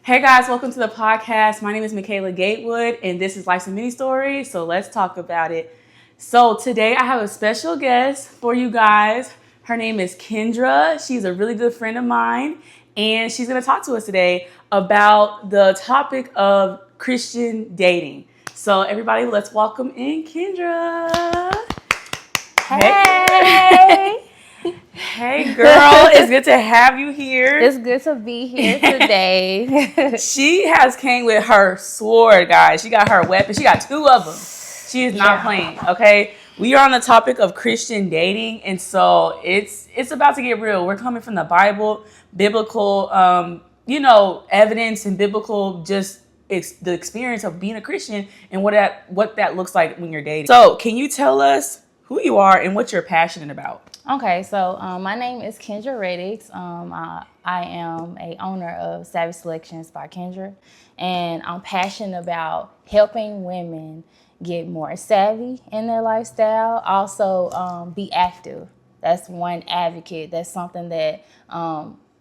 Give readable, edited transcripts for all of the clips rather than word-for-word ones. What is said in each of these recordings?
Hey guys, welcome to the podcast. My name is Michaela Gatewood, and this is lifesaministory. So let's talk about it. So today I have a special guest for you guys. Her name is Kindra. She's a really good friend of mine, and she's going to talk to us today about the topic of Christian dating. So everybody, let's welcome in Kindra. Hey. Hey girl, it's good to have you here. It's good to be here today. She has came with her sword, guys. She got her weapon. She got two of them. She is not playing, okay? We are on the topic of Christian dating, and so it's about to get real. We're coming from the Bible, biblical, evidence and biblical the experience of being a Christian and what that looks like when you're dating. So can you tell us who you are and what you're passionate about? Okay, so my name is Kindra Redix. I am a owner of Savvy Selections by Kindra, and I'm passionate about helping women get more savvy in their lifestyle. Also, be active. That's one advocate. That's something that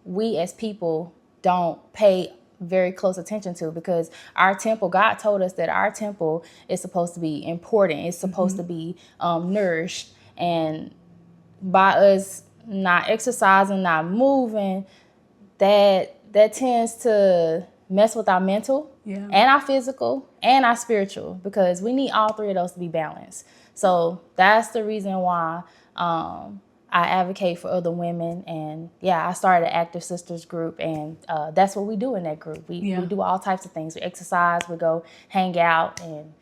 we as people don't pay very close attention to, because our temple, God told us that our temple is supposed to be important. It's supposed to be nourished, and by us not exercising, not moving, that tends to mess with our mental and our physical and our spiritual, because we need all three of those to be balanced. So that's the reason why I advocate for other women. And I started an Active Sisters group, and that's what we do in that group. We do all types of things. We exercise, we go hang out, and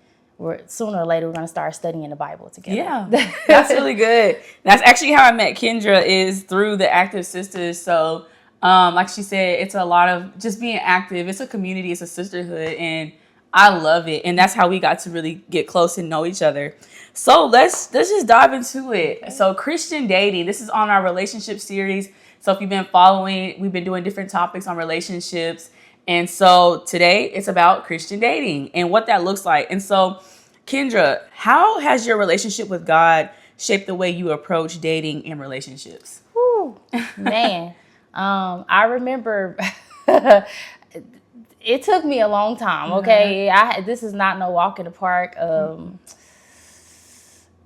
sooner or later we're going to start studying the Bible together. Yeah, that's really good. That's actually how I met Kindra, is through the Active Sisters. So like she said, it's a lot of just being active. It's a community, it's a sisterhood, and I love it. And that's how we got to really get close and know each other. So let's just dive into it. Okay. So Christian dating, this is on our relationship series. So if you've been following, we've been doing different topics on relationships. And so today it's about Christian dating and what that looks like. And so, Kindra, how has your relationship with God shaped the way you approach dating and relationships? Whew, man, I remember it took me a long time. Okay, this is not no walk in the park.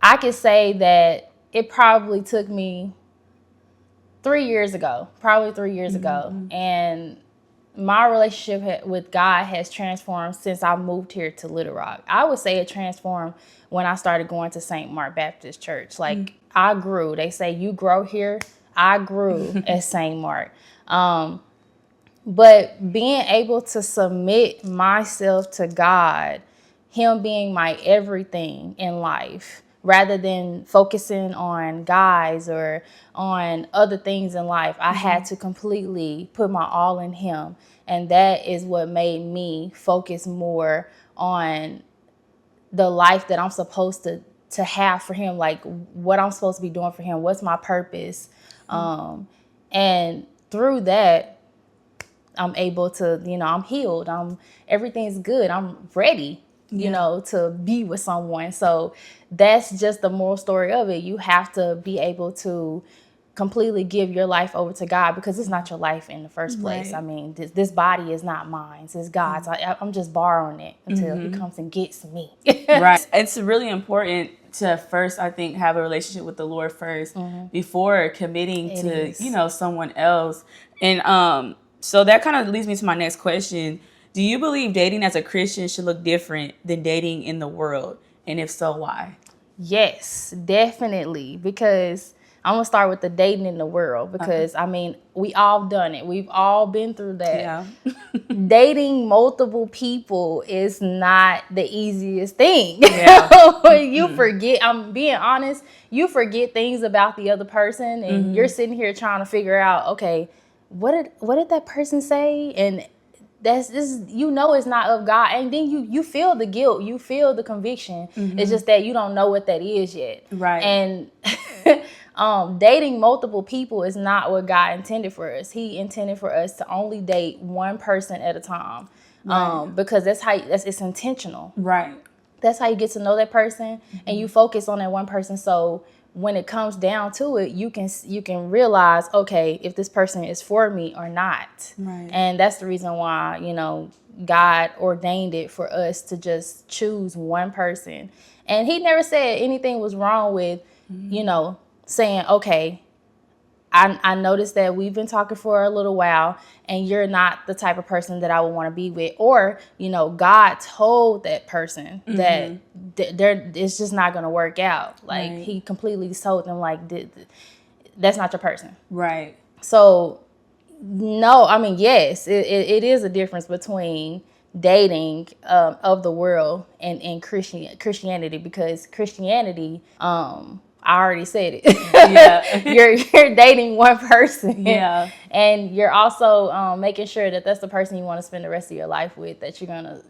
I could say that it probably took me 3 years ago, and my relationship with God has transformed since I moved here to Little Rock. I would say it transformed when I started going to St. Mark Baptist Church. Like, I grew. They say you grow here. I grew at St. Mark. But being able to submit myself to God, Him being my everything in life, rather than focusing on guys or on other things in life, I had to completely put my all in Him. And that is what made me focus more on the life that I'm supposed to have for Him, like what I'm supposed to be doing for Him, what's my purpose. And through that, I'm able to, I'm healed. Everything's good. I'm ready, to be with someone. So that's just the moral story of it. You have to be able to completely give your life over to God, because it's not your life in the first place. Right. I mean, this body is not mine. It's God's. I'm just borrowing it until He comes and gets me. Right. It's really important to first, I think, have a relationship with the Lord first before committing to, someone else. And so that kind of leads me to my next question. Do you believe dating as a Christian should look different than dating in the world? And if so, why? Yes, definitely. Because I'm going to start with the dating in the world, because, we all done it. We've all been through that. Yeah. Dating multiple people is not the easiest thing. Yeah. You forget, I'm being honest, you forget things about the other person, and you're sitting here trying to figure out, okay, what did that person say? And this it's not of God. And then you feel the guilt, you feel the conviction. It's just that you don't know what that is yet. Right. And dating multiple people is not what God intended for us. He intended for us to only date one person at a time. Right. Because it's intentional. Right. That's how you get to know that person, and you focus on that one person. So when it comes down to it, you can realize, okay, if this person is for me or not. Right. And that's the reason why, God ordained it for us to just choose one person. And he never said anything was wrong with, saying, okay, I noticed that we've been talking for a little while and you're not the type of person that I would want to be with. Or, God told that person that it's just not going to work out. Like, he completely told them, like, that's not your person. Right. So, no, I mean, yes, it is a difference between dating of the world and Christianity, because Christianity, I already said it. Yeah. You're dating one person. Yeah. And you're also making sure that that's the person you want to spend the rest of your life with, that you're going to,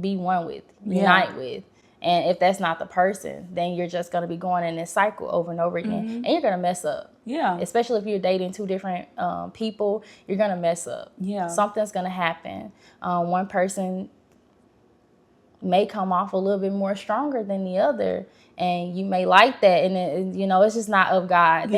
be one with, unite with. And if that's not the person, then you're just going to be going in this cycle over and over again. And you're going to mess up. Yeah. Especially if you're dating two different people, you're going to mess up. Yeah. Something's going to happen. One person may come off a little bit more stronger than the other. And you may like that. And, it's just not of God.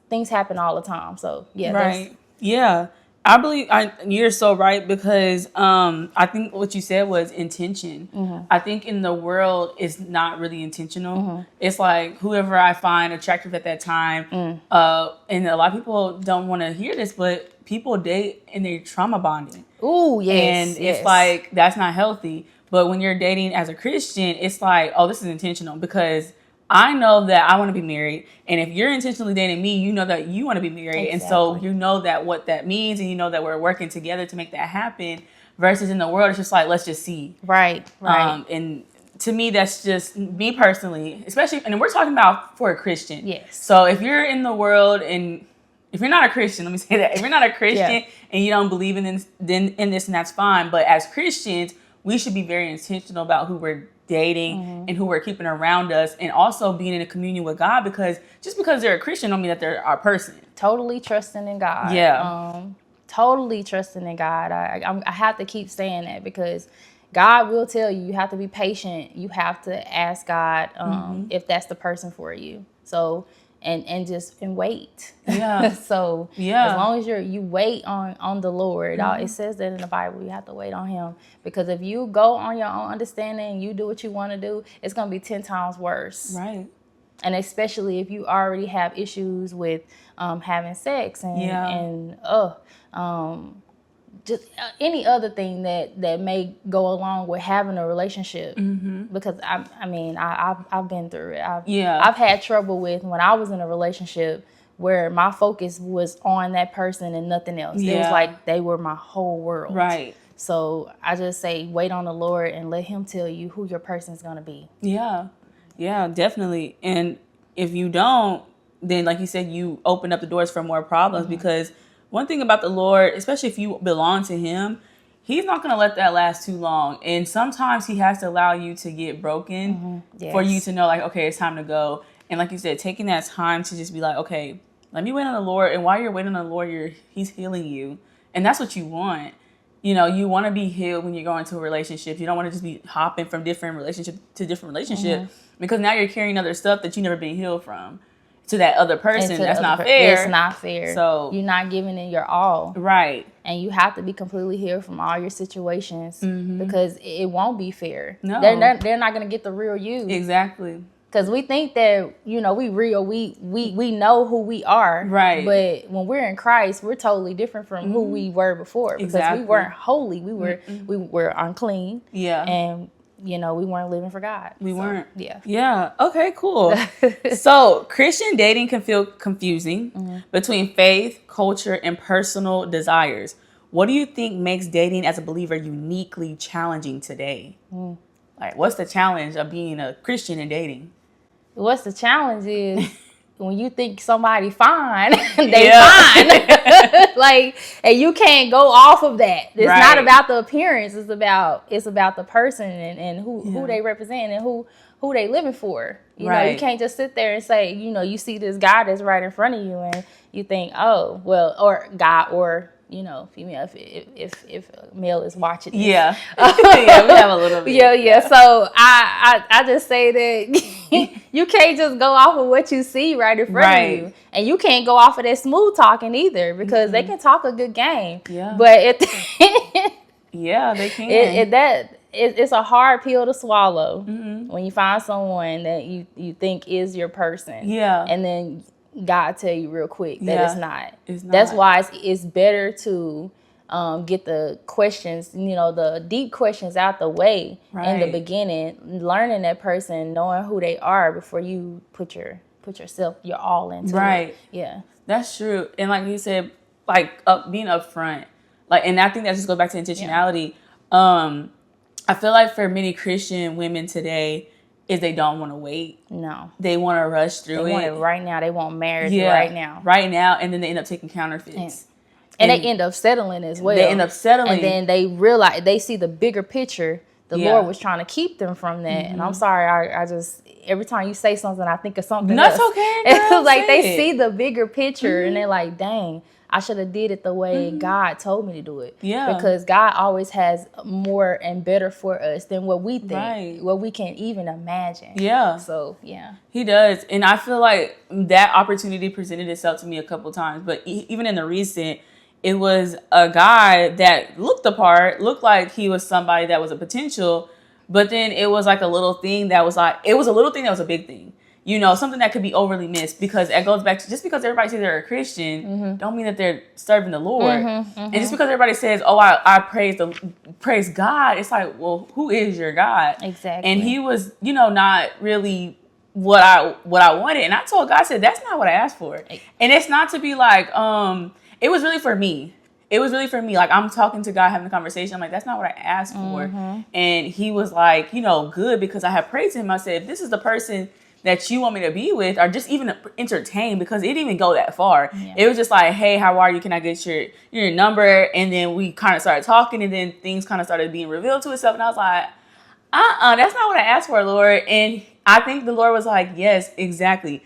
Things happen all the time. So, yeah. Right. Yeah. I believe you're so right, because I think what you said was intention. I think in the world, it's not really intentional. It's like whoever I find attractive at that time. And a lot of people don't want to hear this, but people date and they're trauma bonding. Ooh, yes. And it's like, that's not healthy. But when you're dating as a Christian, it's like, oh, this is intentional, because I know that I want to be married. And if you're intentionally dating me, you know that you want to be married. Exactly. And so you know that what that means, and you know that we're working together to make that happen, versus in the world, it's just like, let's just see. Right. And to me, that's just me personally, especially, and we're talking about for a Christian. Yes. So if you're in the world, and if you're not a Christian, let me say that, if you're not a Christian and you don't believe in this, then and that's fine. But as Christians, we should be very intentional about who we're dating and who we're keeping around us, and also being in a communion with God, because just because they're a Christian don't mean that they're our person. Totally trusting in God. Yeah. Totally trusting in God. I have to keep saying that, because God will tell you have to be patient. You have to ask God if that's the person for you. So and wait. Yeah. So as long as you wait on the Lord, it says that in the Bible, you have to wait on him, because if you go on your own understanding and you do what you want to do, it's going to be 10 times worse. Right. And especially if you already have issues with having sex and just any other thing that may go along with having a relationship. Because I've been through it. I've had trouble with when I was in a relationship where my focus was on that person and nothing else. It was like they were my whole world. Right. So I just say, wait on the Lord and let him tell you who your person's going to be. Yeah. Yeah, definitely. And if you don't, then like you said, you open up the doors for more problems, because one thing about the Lord, especially if you belong to him, he's not going to let that last too long. And sometimes he has to allow you to get broken for you to know, like, okay, it's time to go. And like you said, taking that time to just be like, okay, let me wait on the Lord. And while you're waiting on the Lord, he's healing you. And that's what you want. You want to be healed when you go into a relationship. You don't want to just be hopping from different relationship to different relationship, because now you're carrying other stuff that you've never been healed from to that other person. That's not fair. It's not fair. So you're not giving it your all. Right. And you have to be completely healed from all your situations, because it won't be fair. No. They're not going to get the real you. Exactly. Because we think that, we real, we know who we are. Right. But when we're in Christ, we're totally different from who we were before. Because we weren't holy. We were unclean. Yeah. And we weren't living for God. We weren't. Yeah. Yeah. Okay, cool. So Christian dating can feel confusing between faith, culture, and personal desires. What do you think makes dating as a believer uniquely challenging today? Like, what's the challenge of being a Christian and dating? What's the challenge is when you think somebody fine, they fine. Like, and you can't go off of that. It's not about the appearance. It's about the person and who they represent and who they living for. You know, you can't just sit there and say, you see this guy that's right in front of you and you think, oh, well, or God or female, if male is watching this. Yeah. Yeah, we have a little bit. Yeah. So I just say that you can't just go off of what you see right in front of you. And you can't go off of that smooth talking either, because they can talk a good game. Yeah. But yeah, they can. It's a hard pill to swallow when you find someone that you think is your person. Yeah. And then God tell you real quick that it's not. It's not. That's why it's better to get the questions, the deep questions out the way in the beginning, learning that person, knowing who they are before you put yourself, your all into it. Yeah. That's true. And like you said, like being upfront, like, and I think that just goes back to intentionality. Yeah. I feel like for many Christian women today, is they don't want to wait. No. They want to rush through it. They want it right now. They want marriage right now. Right now. And then they end up taking counterfeits. And they end up settling as well. They end up settling. And then they realize, they see the bigger picture. The Lord was trying to keep them from that. And I'm sorry, I just, every time you say something, I think of something else. That's okay, girl, it's like they see the bigger picture and they're like, dang, I should have did it the way God told me to do it. Yeah. Because God always has more and better for us than what we think, what we can even imagine. Yeah. So, yeah. He does. And I feel like that opportunity presented itself to me a couple times. But even in the recent, it was a guy that looked the part, looked like he was somebody that was a potential. But then it was like a little thing that was like, it was a little thing that was a big thing. Something that could be overly missed, because it goes back to, just because everybody says they're a Christian, don't mean that they're serving the Lord. And just because everybody says, oh, I praise God, it's like, well, who is your God? Exactly. And he was, not really what I wanted. And I told God, I said, that's not what I asked for. And it's not to be like, it was really for me. It was really for me. Like, I'm talking to God, having a conversation. I'm like, that's not what I asked for. And he was like, good, because I had prayed to him. I said, if this is the person that you want me to be with, or just even entertain, because it didn't even go that far. Yeah. It was just like, hey, how are you? Can I get your number? And then we kind of started talking, and then things kind of started being revealed to itself. And I was like, that's not what I asked for, Lord. And I think the Lord was like, yes, exactly.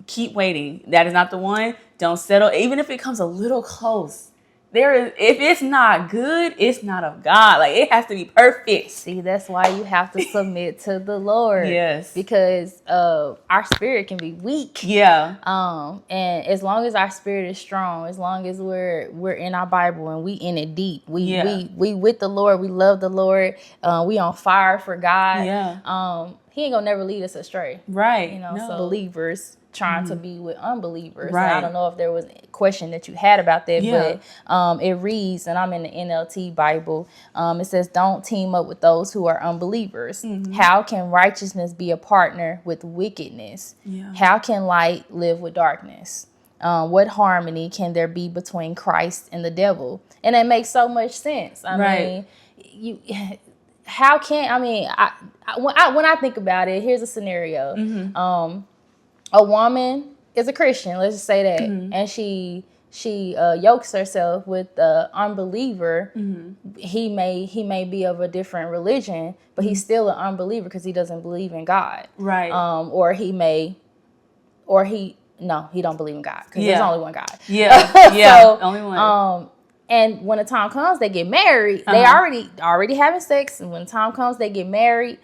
Keep waiting. That is not the one. Don't settle. Even if it comes a little close. If it's not good, it's not of God. Like, it has to be perfect. See, that's why you have to submit to the Lord. Yes. Because our spirit can be weak. Yeah. And as long as our spirit is strong, as long as we're in our Bible and we in it deep, we with the Lord, we love the Lord, we on fire for God. Yeah. He ain't gonna never lead us astray. Right. So believers trying to be with unbelievers. Right. And I don't know if there was a question that you had about that, but it reads, and I'm in the NLT Bible, it says, don't team up with those who are unbelievers. How can righteousness be a partner with wickedness? Yeah. How can light live with darkness? What harmony can there be between Christ and the devil? And it makes so much sense. I mean, when I think about it, here's a scenario. A woman is a Christian, let's just say that, and she yokes herself with the unbeliever. He may be of a different religion, but he's still an unbeliever because he doesn't believe in God. Right. He don't believe in God, because there's only one God. Yeah. So, only one. And when the time comes, they get married. They already having sex, and when the time comes, they get married.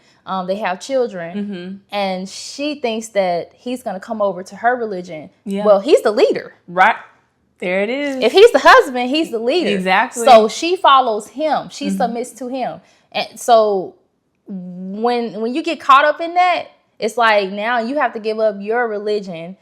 They have children, and she thinks that he's going to come over to her religion. Yeah. Well, he's the leader. Right. There it is. If he's the husband, he's the leader. Exactly. So she follows him. She submits to him. And so when you get caught up in that, it's like now you have to give up your religion,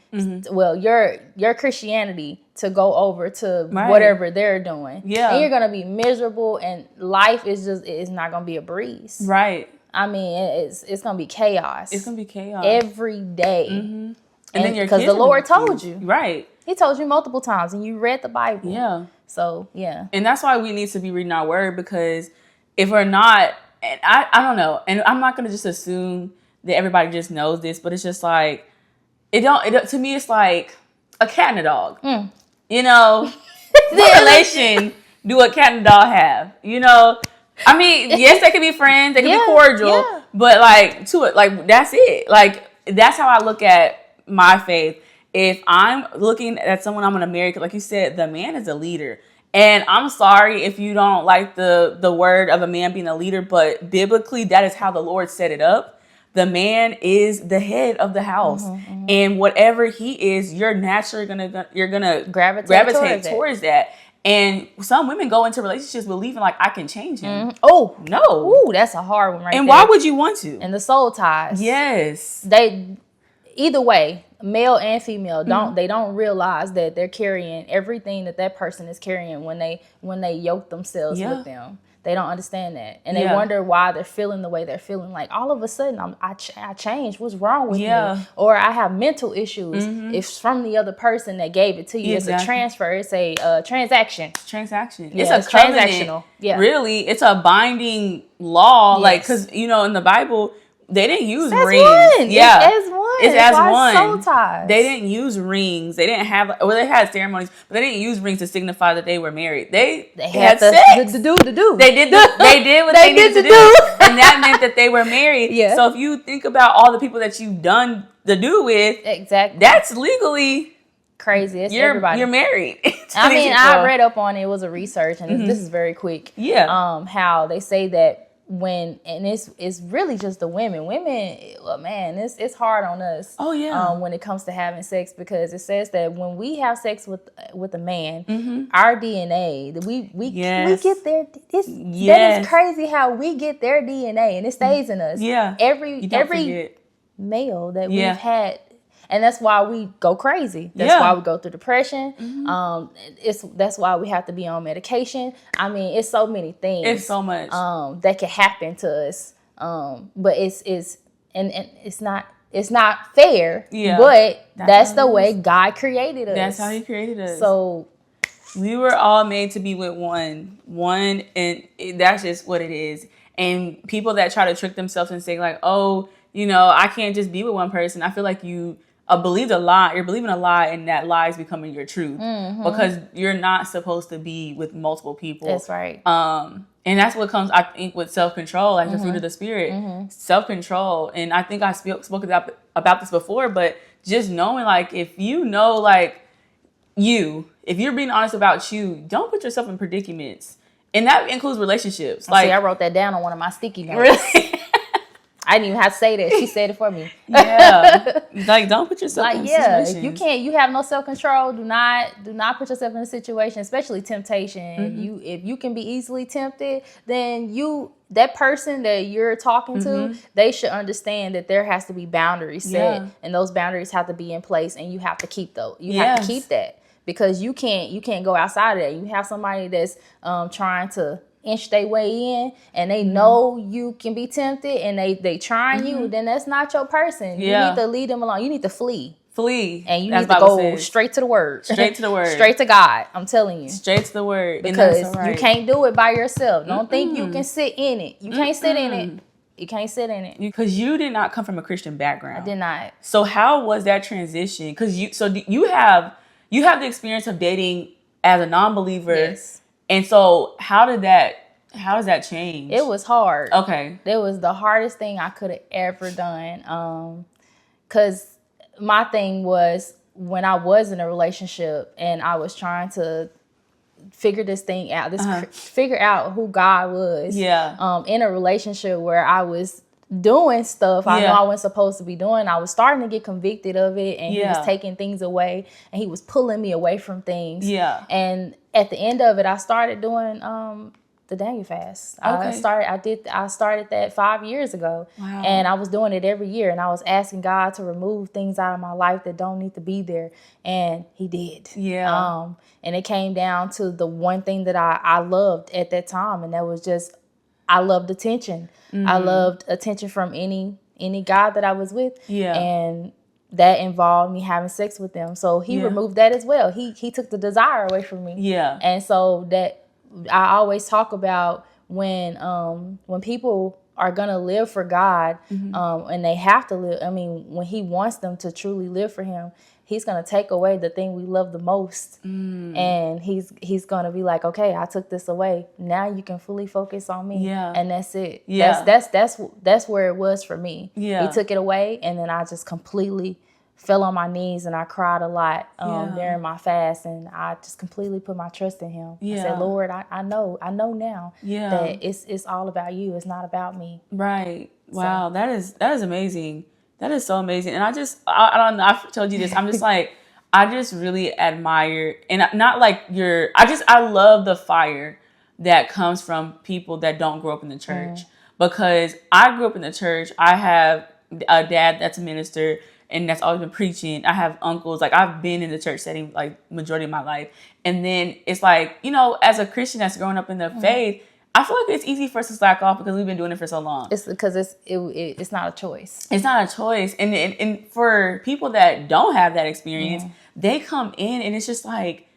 well, your Christianity, to go over to whatever they're doing. Yeah. And you're going to be miserable, and life it's not going to be a breeze. Right. I mean, it's going to be chaos. It's going to be chaos. Every day. And then your kids, because the Lord told you. Right. He told you multiple times, and you read the Bible. Yeah. So, yeah. And that's why we need to be reading our word, because if we're not, and I don't know, and I'm not going to just assume that everybody just knows this, but it's just like, to me, it's like a cat and a dog. What relation do a cat and a dog have? I mean, yes, they can be friends, they can be cordial, but that's it. Like, that's how I look at my faith. If I'm looking at someone I'm going to marry, 'cause like you said, the man is a leader. And I'm sorry if you don't like the word of a man being a leader, but biblically, that is how the Lord set it up. The man is the head of the house, and whatever he is, you're naturally gonna gravitate towards that. And some women go into relationships believing like I can change him. Oh no, ooh, that's a hard one right and there. why would you want to? And the soul ties. Yes, they either way, male and female, they don't realize that they're carrying everything that person is carrying when they yoke themselves with them. They don't understand that, and they wonder why they're feeling the way they're feeling. Like all of a sudden, I changed. What's wrong with me? Or I have mental issues. It's from the other person that gave it to you. It's a transfer. It's a transaction. It's a transactional. Yeah, really, it's a binding law. Like because in the Bible, they didn't use rings. It's as one. Soul ties. They didn't use rings. They didn't have. Well, they had ceremonies, but they didn't use rings to signify that they were married. They had sex. To do. They did what they needed to do, and that meant that they were married. Yeah. So if you think about all the people that you've done the do with, exactly, that's legally crazy. It's everybody. You're married. I mean, I read up on it. It was a research, and this is very quick. Yeah. How they say that. It's really just the women. Well, man, it's hard on us. Oh yeah. When it comes to having sex, because it says that when we have sex with a man, our DNA, we get their that is crazy how we get their DNA and it stays in us. Yeah. Every male that we've had. And that's why we go crazy. That's why we go through depression. That's why we have to be on medication. I mean, it's so many things. It's so much that can happen to us. But it's not fair. Yeah. But that's the way God created us. That's how He created us. So we were all made to be with one, and that's just what it is. And people that try to trick themselves and say like, oh, I can't just be with one person. I feel like you believed a lie. You're believing a lie, and that lie is becoming your truth because you're not supposed to be with multiple people. That's right. And that's what comes, I think, with self-control, like the fruit of the spirit, self-control. And I think I spoke about this before, but just knowing, like, if you know, like, if you're being honest about you, don't put yourself in predicaments. And that includes relationships. Like, I wrote that down on one of my sticky notes. Really? I didn't even have to say that. She said it for me. Yeah. Like, don't put yourself in situations. If you have no self-control, do not put yourself in a situation, especially temptation. If you can be easily tempted, then that person that you're talking to, they should understand that there has to be boundaries set, and those boundaries have to be in place, and you have to keep those. You have to keep that, because you can't go outside of that. You have somebody that's trying to inch their way in, and they know you can be tempted, and they trying you, then that's not your person. You need to leave them alone. You need to flee. And you need to go straight to the word. Straight to God. I'm telling you. Straight to the word. Because you can't do it by yourself. Don't think you can sit in it. You can't sit in it. You can't sit in it. Because you did not come from a Christian background. I did not. So how was that transition? Because you have the experience of dating as a non-believer. Yes. And so how does that change? It was hard. Okay. It was the hardest thing I could have ever done. Because my thing was, when I was in a relationship and I was trying to figure this thing out, figure out who God was. Yeah. In a relationship where I was doing stuff I know I wasn't supposed to be doing. I was starting to get convicted of it, and he was taking things away, and he was pulling me away from things. Yeah. And at the end of it, I started doing the Daniel fast. Okay. I started that 5 years ago. Wow. And I was doing it every year, and I was asking God to remove things out of my life that don't need to be there, and He did. Yeah. And it came down to the one thing that I loved at that time, and that was just, I loved attention. I loved attention from any guy that I was with. Yeah. And that involved me having sex with them. So He removed that as well. He took the desire away from me. Yeah. And so that, I always talk about when people are gonna live for God, and they have to live. I mean, when He wants them to truly live for Him, He's gonna take away the thing we love the most, and He's gonna be like, okay, I took this away. Now you can fully focus on me, and that's it. Yeah, that's where it was for me. Yeah, He took it away, and then I just completely fell on my knees and I cried a lot during my fast, and I just completely put my trust in him. I said, Lord, I know now that it's all about you. It's not about me. Right. Wow. So. That is amazing. That is so amazing. And I don't know, I've told you this. I'm just like, I just really admire, and not like I love the fire that comes from people that don't grow up in the church. Because I grew up in the church. I have a dad that's a minister and that's always been preaching. I have uncles. Like, I've been in the church setting like majority of my life. And then it's like, as a Christian that's growing up in the faith, I feel like it's easy for us to slack off because we've been doing it for so long. It's because it's not a choice. It's not a choice. And for people that don't have that experience, they come in and it's just like,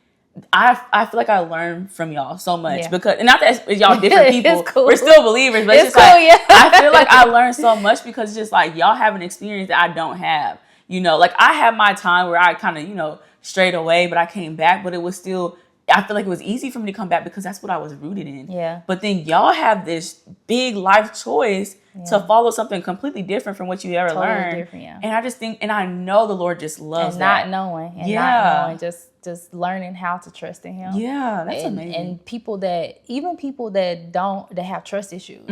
I feel like I learned from y'all so much because, and not that y'all different people, cool. We're still believers, but it's just cool, like, I feel like I learned so much because it's just like, y'all have an experience that I don't have, like I had my time where I kind of, strayed away, but I came back, but it was still, I feel like it was easy for me to come back because that's what I was rooted in. Yeah. But then y'all have this big life choice to follow something completely different from what you ever learned. Different, yeah. And I just think, and I know the Lord just loves and that. not knowing, just learning how to trust in him. Yeah, that's amazing. And people that have trust issues,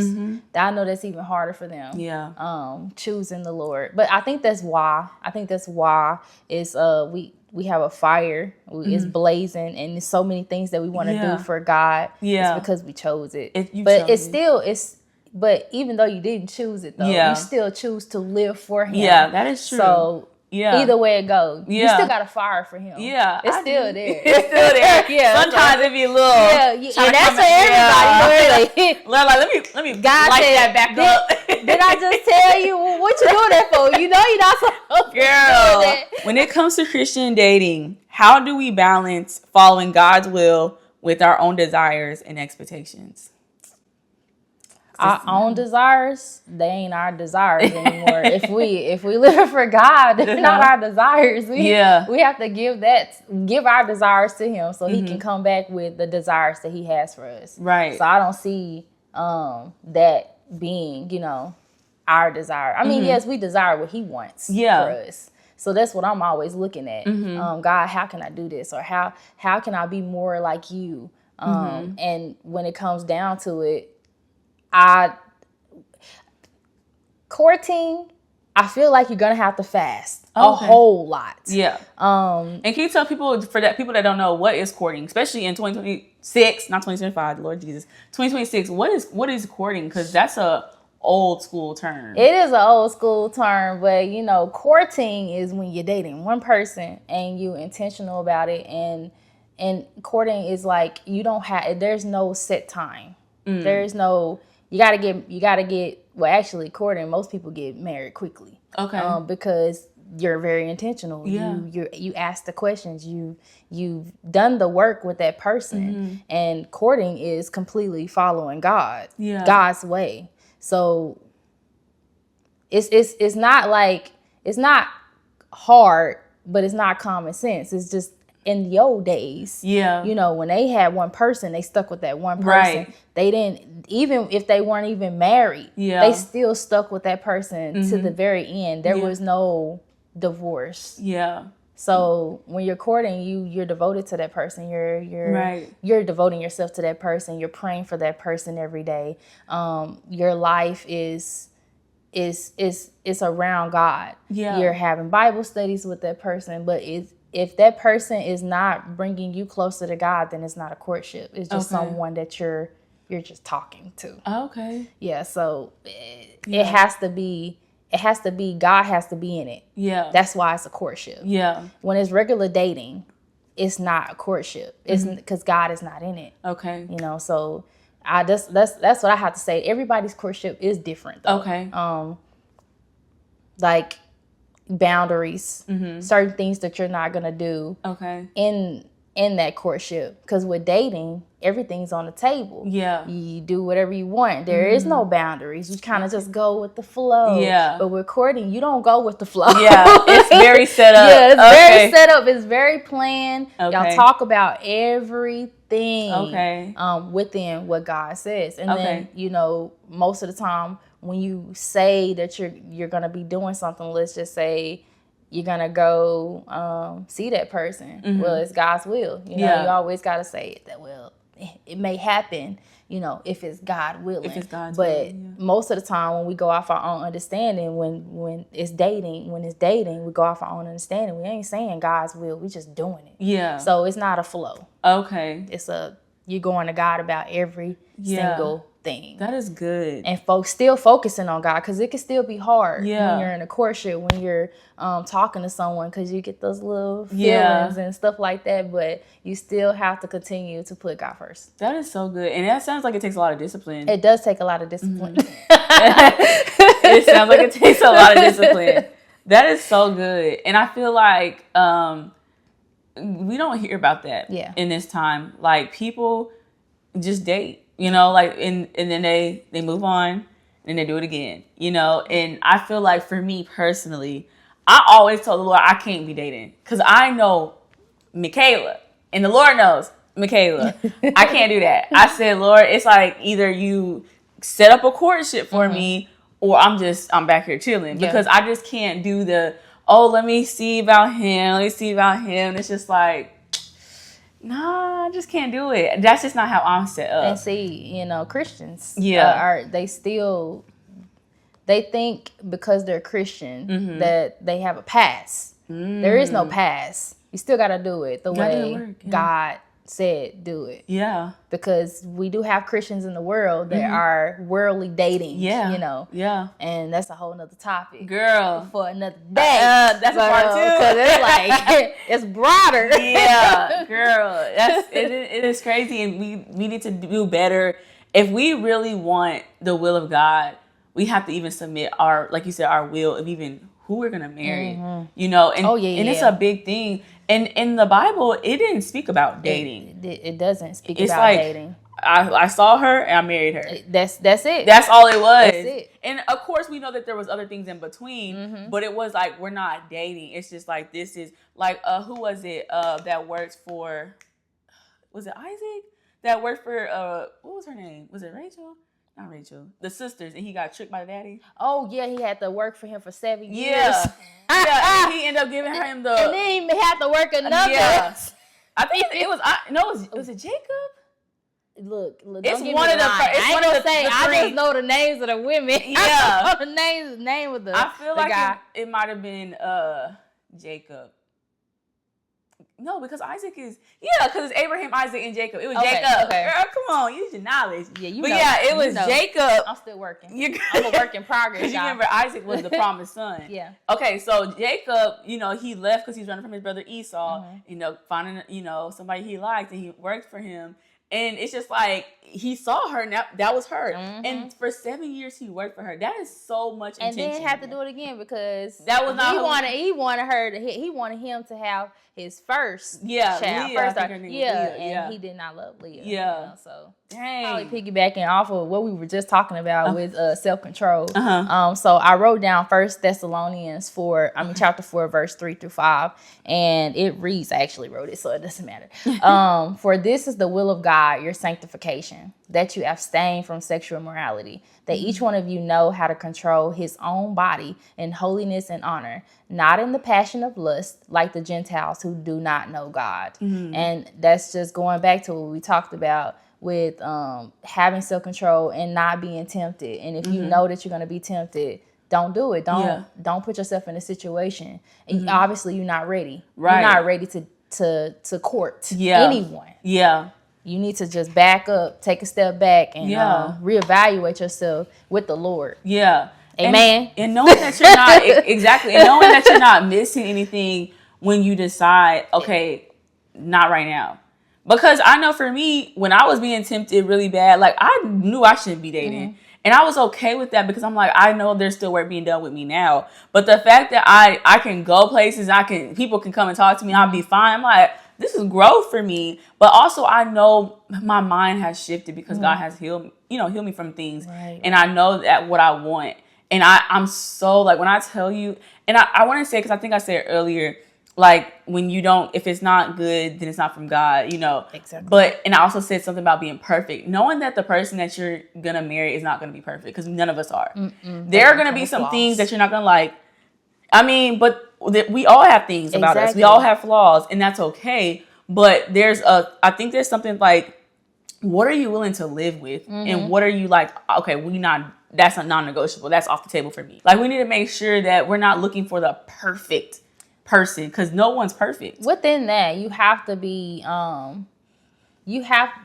I know that's even harder for them. Yeah. Choosing the Lord. But I think that's why is we have a fire. It's blazing, and there's so many things that we want to do for God. Yeah. It's because we chose it. But even though you didn't choose it, though, you still choose to live for him. Yeah, that is true. So either way it goes, you still got a fire for him. Yeah, it's still there. It's still there. Sometimes it be a little. And that's for everybody. Let me God light that back up. Did I just tell you what you doing that for? You're not supposed to do that. When it comes to Christian dating, how do we balance following God's will with our own desires and expectations? Our own desires, they ain't our desires anymore. if we live for God, they're not our desires. We have to give our desires to him so he can come back with the desires that he has for us. Right. So I don't see that being, our desire. I mean, yes, we desire what he wants for us. So that's what I'm always looking at. God, how can I do this? Or how can I be more like you? And when it comes down to it, courting, I feel like you're gonna have to fast a whole lot. Yeah. And can you tell people that don't know, what is courting, especially in 2026, not 2025, Lord Jesus, 2026? What is courting? Because that's a old school term. It is an old school term, but courting is when you're dating one person and you intentional about it, and courting is like there's no set time. There's no. You gotta get. Well, actually, courting, most people get married quickly. Okay. Because you're very intentional. Yeah. You ask the questions. You've done the work with that person, and courting is completely following God. Yeah. God's way. So it's not hard, but it's not common sense. It's just. In the old days, when they had one person, they stuck with that one person. Right. They didn't, even if they weren't even married, they still stuck with that person to the very end. There was no divorce. Yeah. So when you're courting, you're devoted to that person. You're devoting yourself to that person. You're praying for that person every day. Your life is around God. Yeah. You're having Bible studies with that person, but if that person is not bringing you closer to God, then it's not a courtship. It's just someone that you're just talking to. Okay. Yeah. So it has to be. God has to be in it. Yeah. That's why it's a courtship. Yeah. When it's regular dating, it's not a courtship. It's because God is not in it. Okay. So that's what I have to say. Everybody's courtship is different, though. Okay. Like boundaries, certain things that you're not gonna do. Okay. In that courtship, because with dating, everything's on the table. Yeah. You do whatever you want. There is no boundaries. You kind of just go with the flow. Yeah. But with courting, you don't go with the flow. Yeah. It's very set up. Yeah, it's very set up. It's very planned. Okay. Y'all talk about everything. Okay. Within what God says, and then most of the time when you say that you're gonna be doing something, let's just say you're gonna go see that person. Well, it's God's will. You know, you always gotta say that. Well, it may happen. You know, if it's God willing. If it's God's but willing, most of the time, when we go off our own understanding, when it's dating, we go off our own understanding. We ain't saying God's will. We just doing it. Yeah. So it's not a flow. Okay. You're going to God about every single thing. That is good. And folks still focusing on God, because it can still be hard when you're in a courtship, when you're talking to someone, because you get those little feelings and stuff like that. But you still have to continue to put God first. That is so good. And that sounds like it takes a lot of discipline. It does take a lot of discipline. It sounds like it takes a lot of discipline. That is so good. And I feel like we don't hear about that in this time. Like, people just date, you know, like, and then they move on and they do it again, you know. And I feel like, for me personally, I always told the Lord I can't be dating, because I know Michaela and the Lord knows Michaela. I can't do that. I said, Lord, it's like, either you set up a courtship for me, or I'm back here chilling, because I just can't do let me see about him. It's just like, nah, I just can't do it. That's just not how I'm set up. And see, you know, Christians, they think because they're Christian that they have a pass. There is no pass. You still got to do it the way God said do it. Yeah. Because we do have Christians in the world that are worldly dating. Yeah. You know. Yeah. And that's a whole nother topic. Girl. For another day. That's a part two. Because it's like, it's broader. Yeah. Girl. It is crazy. And we need to do better. If we really want the will of God, we have to even submit like you said, our will of even who we're going to marry. You know. And, and it's a big thing. And in the Bible, it didn't speak about dating. It doesn't speak about dating. I saw her and I married her. That's it. That's all it was. That's it. And of course, we know that there was other things in between, but it was like, we're not dating. It's just like, this is like, who was it that worked for, was it Isaac? That worked for, what was her name? Was it Rachel? Not Rachel. The sisters, and he got tricked by the daddy. Oh, yeah, he had to work for him for 7 years. Yeah. And he ended up giving him the... And then he had to work another. Yeah. I think it was it Jacob? Look, it's one of the... I just know the names of the women. Yeah. I don't know the name of the I feel like guy. It might have been Jacob. No, because Isaac is... Yeah, because it's Abraham, Isaac, and Jacob. It was Jacob. Okay. Girl, come on. Use your knowledge. Yeah, you know. But yeah, it was Jacob. I'm still working. I'm a work in progress. Because you remember Isaac was the promised son. Yeah. Okay, so Jacob, you know, he left because he was running from his brother Esau, you know, finding, you know, somebody he liked, and he worked for him. And it's just like, he saw her, and that was her. And for 7 years, he worked for her. That is so much intention. And then had to do it again, because that was not he wanted him to have his first child. Leah. And he did not love Leah. Yeah. You know, so dang. Probably piggybacking off of what we were just talking about with self-control. So I wrote down 1 Thessalonians chapter 4, verse 3-5. And it reads, I actually wrote it, so it doesn't matter. For this is the will of God, your sanctification, that you abstain from sexual immorality, that each one of you know how to control his own body in holiness and honor, not in the passion of lust, like the Gentiles who do not know God. And that's just going back to what we talked about with having self-control and not being tempted. And if you know that you're going to be tempted, don't do it. Don't put yourself in a situation. And obviously, you're not ready. Right. You're not ready to court anyone. Yeah. You need to just back up, take a step back, and reevaluate yourself with the Lord. Yeah. Amen. And knowing that you're not exactly, and knowing that you're not missing anything when you decide, okay, not right now. Because I know for me, when I was being tempted really bad, like, I knew I shouldn't be dating. And I was okay with that, because I'm like, I know there's still work being done with me now. But the fact that I can go places, people can come and talk to me, I'll be fine. I'm like, this is growth for me. But also, I know my mind has shifted, because God has healed me from things. Right. And I know that what I want. And I'm so, like, when I tell you, and I want to say, because I think I said earlier, like, when you don't, if it's not good, then it's not from God, you know. Exactly. And I also said something about being perfect. Knowing that the person that you're going to marry is not going to be perfect, because none of us are. There are going to be some things that you're not going to like. I mean, but we all have things about us. We Exactly. all have flaws, and that's okay. But I think there's something like, what are you willing to live with? And what are you like, okay, that's a non-negotiable. That's off the table for me. Like, we need to make sure that we're not looking for the perfect person, because no one's perfect. Within that, you have to be,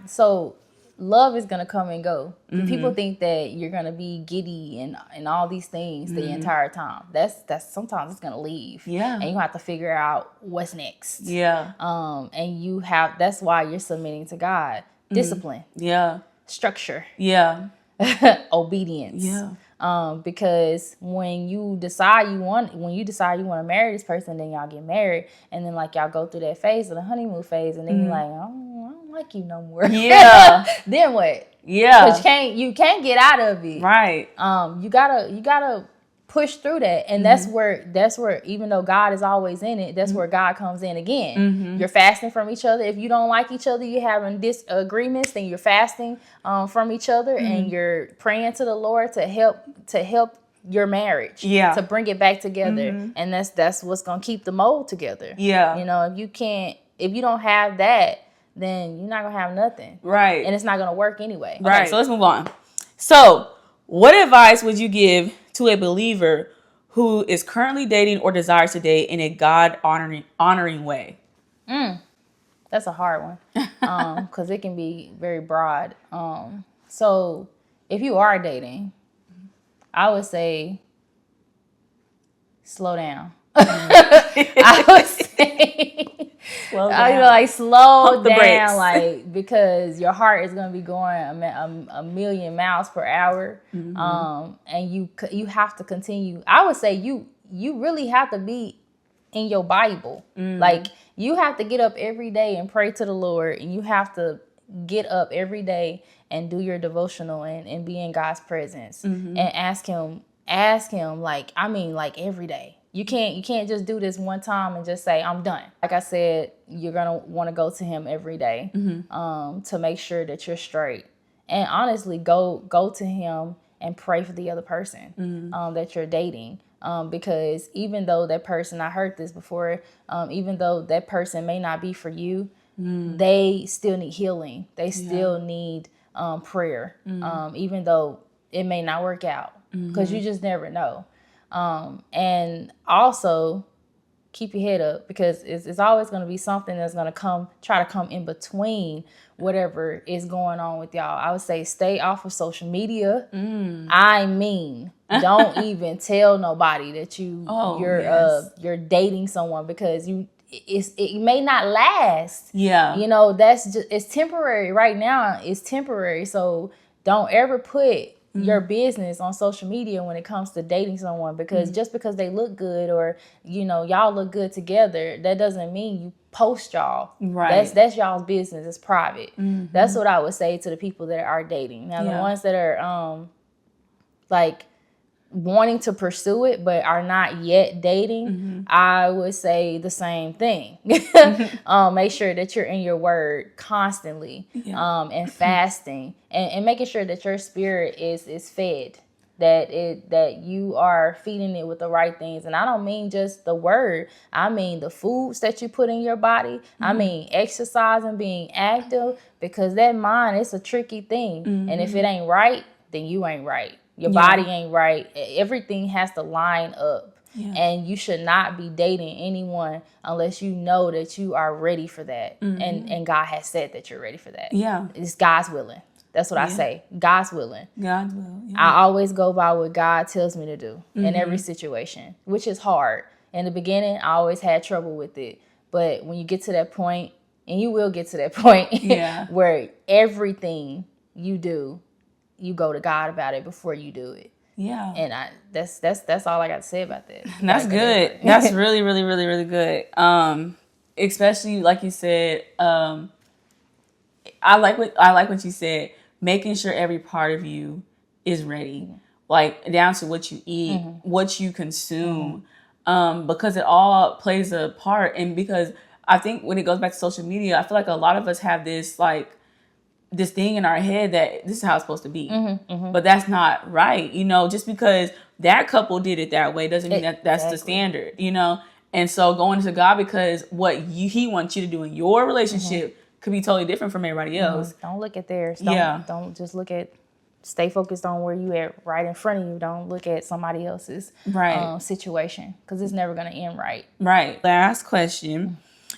so love is going to come and go. People think that you're going to be giddy and all these things the entire time. That's sometimes it's going to leave. Yeah. And you have to figure out what's next. Yeah. And that's why you're submitting to God. Discipline. Yeah. Structure. Yeah. Obedience. Yeah. Because when you decide you want to marry this person, then y'all get married, and then like y'all go through that phase of the honeymoon phase, and then you're like, I don't like you no more. Yeah. Then what? Yeah. But you can't get out of it. Right. You gotta push through that, and that's where even though God is always in it, that's where God comes in again. You're fasting from each other. If you don't like each other, you're having disagreements, then you're fasting from each other, and you're praying to the Lord to help your marriage, to bring it back together, and that's what's gonna keep the mold together. Yeah. You know, if you don't have that, then you're not gonna have nothing. Right. And it's not gonna work anyway. Right. Okay, so let's move on. So, what advice would you give to a believer who is currently dating or desires to date in a God honoring way? That's a hard one, because it can be very broad. So if you are dating, I would say slow down. I would say Slow down. I like slow Pump the brakes. down, like, because your heart is going to be going a million miles per hour, and you have to continue. I would say you really have to be in your Bible. Like, you have to get up every day and pray to the Lord, and you have to get up every day and do your devotional and be in God's presence and ask him like every day. You can't just do this one time and just say, I'm done. Like I said, you're going to want to go to him every day to make sure that you're straight. And honestly, go to him and pray for the other person that you're dating. Because even though that person, I heard this before, even though that person may not be for you, they still need healing. They still need prayer, even though it may not work out, because you just never know. And also keep your head up, because it's always going to be something that's going to try to come in between whatever is going on with y'all. I would say stay off of social media. I mean, don't even tell nobody that you're dating someone, because it may not last. Yeah. You know, it's temporary right now. It's temporary. So don't ever put your business on social media when it comes to dating someone, because just because they look good, or y'all look good together, that doesn't mean you post y'all. Right. That's y'all's business. It's private. That's what I would say to the people that are dating. Now, the ones that are like wanting to pursue it but are not yet dating, I would say the same thing. Make sure that you're in your word constantly, and fasting, and making sure that your spirit is fed, that you are feeding it with the right things. And I don't mean just the word, I mean the foods that you put in your body. I mean exercising, being active, because that mind, it's a tricky thing. And if it ain't right, then you ain't right. Your body ain't right. Everything has to line up. And you should not be dating anyone unless you know that you are ready for that. And God has said that you're ready for that. Yeah. It's God's willing. That's what I say. God's willing. God's will. Yeah. I always go by what God tells me to do in every situation, which is hard. In the beginning, I always had trouble with it. But when you get to that point, and you will get to that point, where everything you do, you go to God about it before you do it. Yeah. And that's all I got to say about that. That's good. That's really, really, really, really good. Especially like you said, I like what you said, making sure every part of you is ready. Like down to what you eat, what you consume. Because it all plays a part. And because I think when it goes back to social media, I feel like a lot of us have this this thing in our head that this is how it's supposed to be. But that's not right. Just because that couple did it that way doesn't mean that's the standard, And so going to God, because he wants you to do in your relationship could be totally different from everybody else. Don't look at theirs. Don't just look at. Stay focused on where you at right in front of you. Don't look at somebody else's situation, because it's never going to end right. Right. Last question,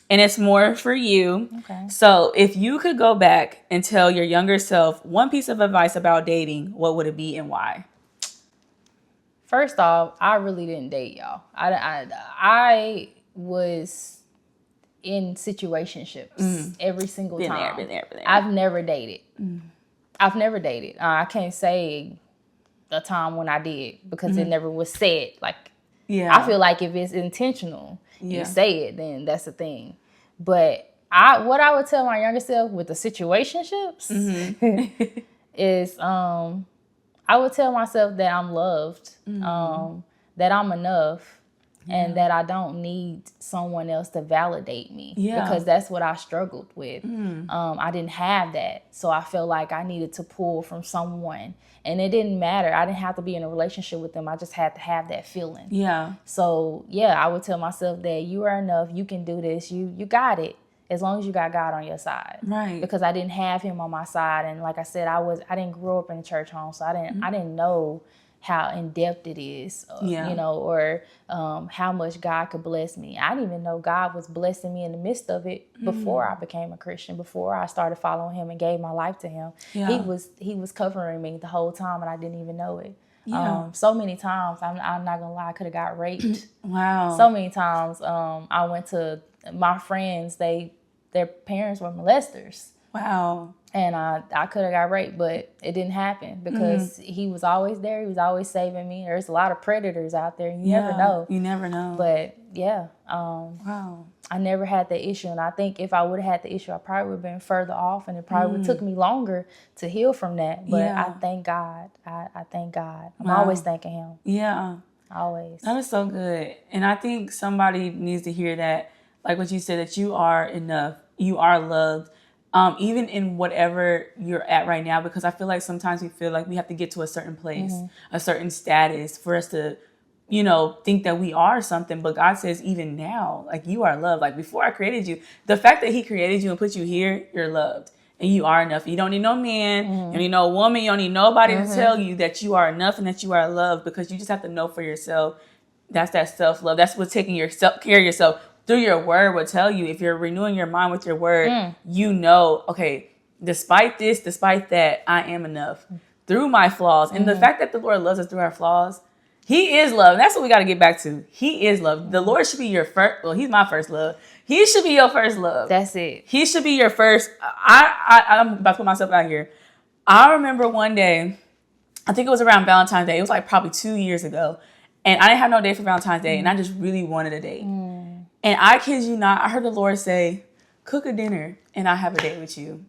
and it's more for you. Okay. So if you could go back and tell your younger self one piece of advice about dating, what would it be and why? First off, I really didn't date, y'all. I was in situationships every single time. Been there. I've never dated. I've never dated. I can't say a time when I did, because it never was said. Like, I feel like if it's intentional, you say it, then that's the thing. But what I would tell my younger self with the situationships is, I would tell myself that I'm loved, that I'm enough, and that I don't need someone else to validate me, because that's what I struggled with. I didn't have that. So I felt like I needed to pull from someone, and it didn't matter. I didn't have to be in a relationship with them. I just had to have that feeling. Yeah. So I would tell myself that you are enough. You can do this. You got it. As long as you got God on your side. Right. Because I didn't have him on my side. And like I said, I didn't grow up in a church home. So I didn't know how in depth it is, or how much God could bless me. I didn't even know God was blessing me in the midst of it before I became a Christian, before I started following him and gave my life to him. Yeah. He was covering me the whole time, and I didn't even know it. Yeah. So many times, I'm not gonna lie, I could have got raped. Wow. So many times, I went to my friends, their parents were molesters. Wow. And I could have got raped, but it didn't happen, because he was always there. He was always saving me. There's a lot of predators out there. You never know. You never know. But wow. I never had the issue. And I think if I would have had the issue, I probably would have been further off, and it probably would have took me longer to heal from that. But I thank God. I thank God. I'm always thanking him. Yeah. Always. That is so good. And I think somebody needs to hear that, like what you said, that you are enough. You are loved. Even in whatever you're at right now, because I feel like sometimes we feel like we have to get to a certain place, a certain status for us to, think that we are something. But God says, even now, like, you are loved. Like, before I created you, the fact that he created you and put you here, you're loved. And you are enough. You don't need no man. You don't need no woman. You don't need nobody to tell you that you are enough and that you are loved, because you just have to know for yourself. That's that self-love. That's what's taking care of yourself. Through your word will tell you, if you're renewing your mind with your word, okay, despite this, despite that, I am enough through my flaws. And the fact that the Lord loves us through our flaws, he is love. And that's what we got to get back to. He is love. The Lord should be your first. Well, he's my first love. He should be your first love. That's it. He should be your first. I'm about to put myself out here. I remember one day, I think it was around Valentine's Day. It was like probably 2 years ago. And I didn't have no date for Valentine's Day. And I just really wanted a date. And I kid you not, I heard the Lord say, cook a dinner and I'll have a date with you.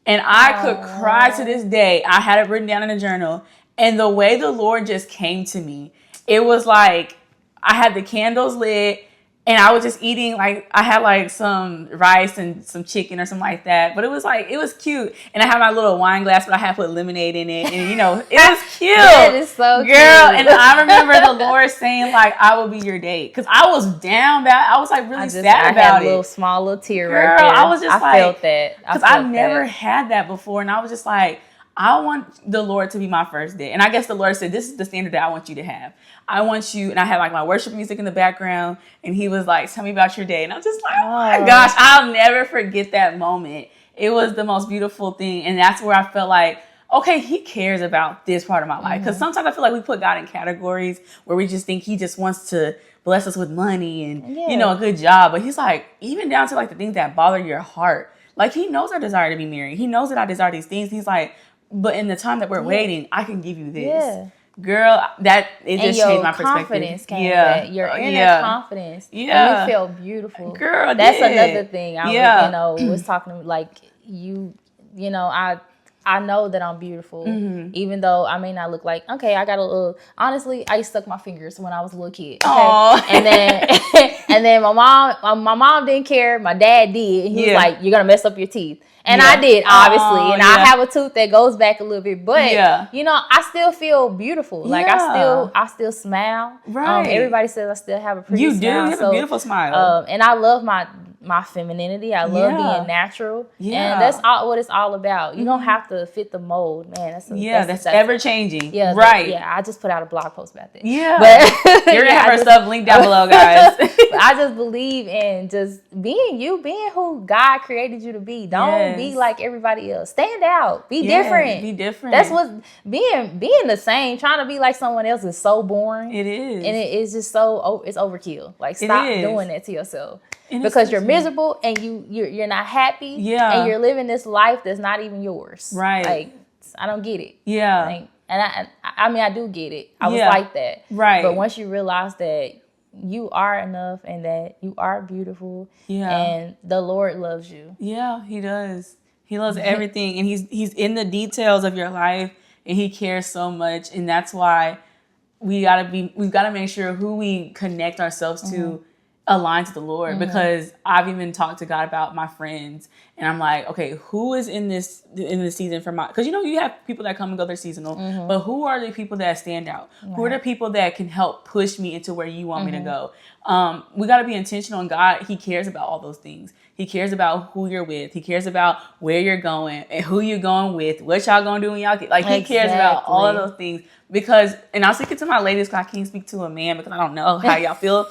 And I could cry to this day. I had it written down in a journal. And the way the Lord just came to me, it was like I had the candles lit and I was just eating, like, I had like some rice and some chicken or something like that. But it was cute. And I had my little wine glass, but I had put lemonade in it. And, it was cute. That is so cute. Girl, and I remember the Lord saying, like, I will be your date. Because I was down bad. I was like really sad about it. I had a small little tear right there. I was just I felt that. Because I've never had that before. And I was just like, I want the Lord to be my first date. And I guess the Lord said, this is the standard that I want you to have. I want you, and I had like my worship music in the background, and he was like, tell me about your day. And I'm just like, oh my gosh, I'll never forget that moment. It was the most beautiful thing. And that's where I felt like, okay, he cares about this part of my life. Because sometimes I feel like we put God in categories where we just think he just wants to bless us with money and, a good job. But he's like, even down to like the things that bother your heart. Like, he knows our desire to be married. He knows that I desire these things. He's like, but in the time that we're waiting, I can give you this. Yeah. Girl, it just changed my perspective. Confidence came back. Your inner confidence. Yeah. And you felt beautiful. Girl, that's another thing. I was talking to, like, I I know that I'm beautiful, even though I may not look like, okay, I got a little, honestly, I used to suck my fingers when I was a little kid. Okay? Aww. And then my mom didn't care. My dad did. He was like, you're going to mess up your teeth. And I did, obviously. And I have a tooth that goes back a little bit. But, you know, I still feel beautiful. Like, I still smile. Right. Everybody says I still have a pretty smile. You have a beautiful smile. And I love my femininity. I love being natural. And that's what it's all about. You don't have to fit the mold. Man, that's ever changing. Yeah. Right. I just put out a blog post about that. Yeah. But you're going to have our stuff linked down below, guys. I just believe in just being you, being who God created you to be. Don't be like everybody else. Stand out. Be different. Be different. That's what being the same. Trying to be like someone else is so boring. It is. And it is just so it's overkill. Like, stop doing that to yourself. Because you're miserable and you're not happy. Yeah. And you're living this life that's not even yours. Right. Like, I don't get it. Yeah. Like, and I mean, I do get it. I was like that. Right. But once you realize that you are enough and that you are beautiful and the Lord loves you. Yeah, he does. He loves everything, and he's in the details of your life, and he cares so much. And that's why we've got to make sure who we connect ourselves to aligns with the Lord, because I've even talked to God about my friends, and I'm like, okay, who is in this season for my, because you have people that come and go, they're seasonal, but who are the people that stand out? Right. Who are the people that can help push me into where you want me to go? We got to be intentional, and God, he cares about all those things. He cares about who you're with. He cares about where you're going and who you're going with, what y'all gonna do when y'all get, like, he cares about all of those things. Because, and I'll speak it to my ladies, because I can't speak to a man because I don't know how y'all feel.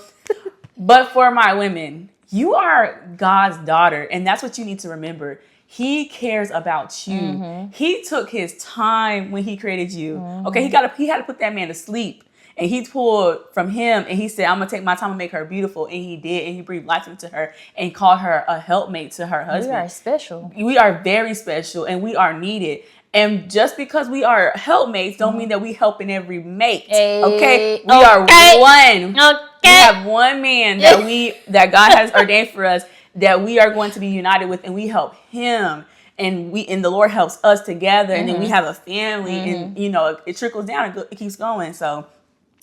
But for my women, you are God's daughter, and that's what you need to remember. He cares about you. He took his time when he created you. Okay, he had to put that man to sleep, and he pulled from him, and he said, "I'm gonna take my time and make her beautiful," and he did, and he breathed life into her and called her a helpmate to her husband. We are special. We are very special, and we are needed. And just because we are helpmates don't mean that we helping every mate. Okay? We are one. We have one man that God has ordained for us, that we are going to be united with, and we help him. And the Lord helps us together, and then we have a family, and it trickles down, it keeps going. So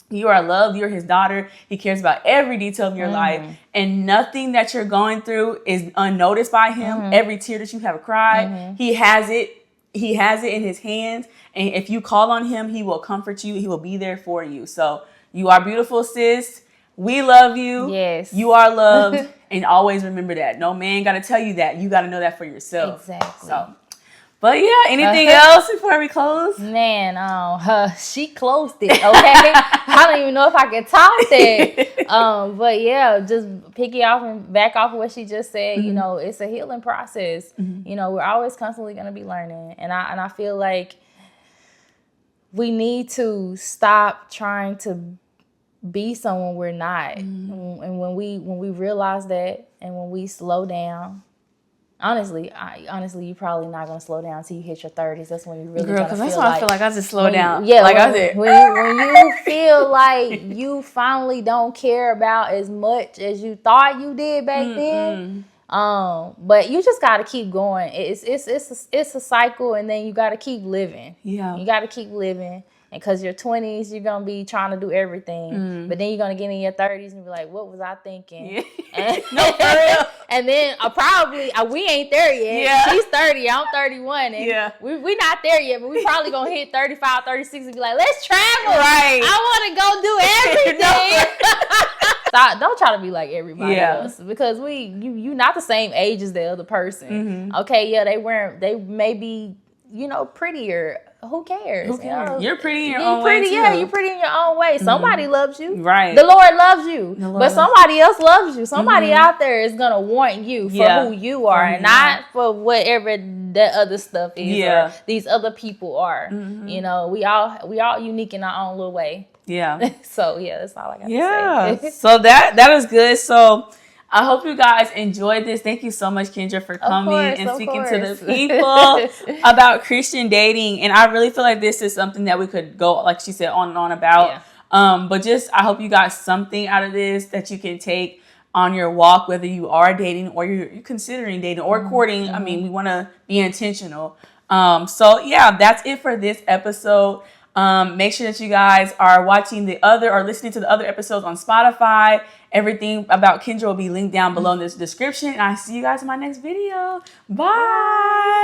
you are loved, you're his daughter. He cares about every detail of your life, and nothing that you're going through is unnoticed by him. Every tear that you have cried, he has it. He has it in his hands, and if you call on him, he will comfort you. He will be there for you. So you are beautiful, sis. We love you. Yes. You are loved, and always remember that. No man got to tell you that. You got to know that for yourself. Exactly. So, but yeah, anything else before we close? Man, she closed it, okay? I don't even know if I can top that. But yeah, just piggy off and back off of what she just said. It's a healing process. We're always constantly going to be learning. And I feel like we need to stop trying to be someone we're not. And when we realize that, and when we slow down, honestly, you're probably not gonna slow down until you hit your 30s. That's when you really gonna feel that's why I feel like I just slow down. Yeah, like when you feel like you finally don't care about as much as you thought you did back then. But you just gotta keep going. It's a cycle, and then you gotta keep living. Yeah, you gotta keep living. And because your 20s, you're going to be trying to do everything. But then you're going to get in your 30s and be like, what was I thinking? Yeah. And then we ain't there yet. Yeah. She's 30, I'm 31. And we not there yet, but we probably going to hit 35, 36 and be like, let's travel. Right. I want to go do everything. Don't try to be like everybody else, because you not the same age as the other person. Okay, they may be, prettier. Who cares? You're pretty in your own way, too. Yeah, you're pretty in your own way. Somebody loves you. Right. The Lord loves you. But somebody else loves you. Somebody out there is going to want you for who you are, and not for whatever that other stuff is or these other people are. We all unique in our own little way. Yeah. So, that's all I got to say. So that is good. So I hope you guys enjoyed this. Thank you so much, Kindra, for coming and speaking to the people about Christian dating. And I really feel like this is something that we could go, like she said, on and on about. But I hope you got something out of this that you can take on your walk, whether you are dating or you're considering dating or courting. I mean, we want to be intentional. So yeah, that's it for this episode. Make sure that you guys are watching the other or listening to the other episodes on Spotify. Everything about Kindra will be linked down below in this description. And I see you guys in my next video. Bye.